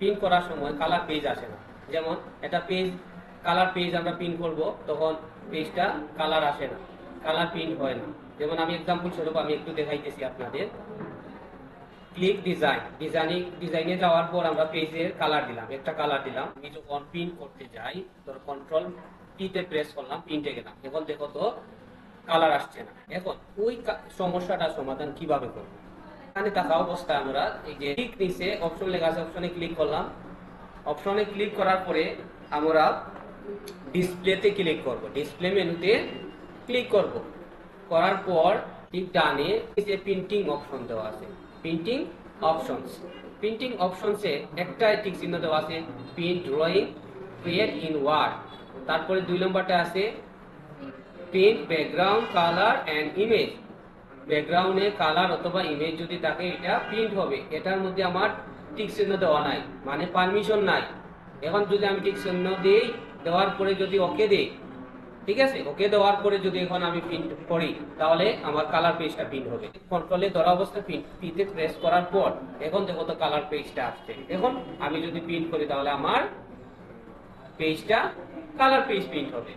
Print করার সময় colour page আসে না। যেমন এটা পেজ, কালার পেজ আমরা প্রিন্ট করব, তখন পেজটা কালার আসে না, কালার প্রিন্ট হয় না। যেমন আমি এক্সাম্পল স্বরূপ আমি একটু দেখাইতেছি আপনাদের। ক্লিক ডিজাইনে যাওয়ার পর আমরা পেজের কালার দিলাম, একটা কালার দিলাম। আমি যখন প্রিন্ট করতে যাই, ধর কন্ট্রোল টিতে প্রেস করলাম, প্রিন্টে গেলাম, এখন দেখো তো কালার আসছে না। এখন ওই সমস্যাটা সমাধান কিভাবে করব? এখানে থাকা অবস্থায় আমরা এই যে ক্লিক নিচে অপশন লেখা আছে, অপশনে ক্লিক করলাম। অপশনে ক্লিক করার পরে আমরা ডিসপ্লেতে ক্লিক করব, ডিসপ্লে মেনুতে ক্লিক করব। করার পর ঠিক ডানে যে প্রিন্টিং অপশন দেওয়া আছে, প্রিন্টিং অপশনস, প্রিন্টিং অপশনসে একটা টিক চিহ্ন দেওয়া আছে print drawing create in word. তারপরে 2 নম্বরটা আছে print background colour and image. ব্যাকগ্রাউন্ডে কালার অথবা ইমেজ যদি থাকে এটা প্রিন্ট হবে। এটার মধ্যে আমার টিক চিহ্ন দেওয়া নাই, মানে পারমিশন নাই। এখন যদি আমি টিক চিহ্ন দেই, দেওয়ার পরে যদি ওকে দেই, ঠিক আছে, ওকে দেওয়ার পরে যদি এখন আমি প্রিন্ট করি, তাহলে আমার কালার পেজটা প্রিন্ট হবে। কন্ট্রোলে ধরা অবস্থা পিতে প্রেস করার পর এখন দেখো তো কালার পেজটা আসছে। এখন আমি যদি প্রিন্ট করি তাহলে আমার পেজটা কালার পেজ প্রিন্ট হবে।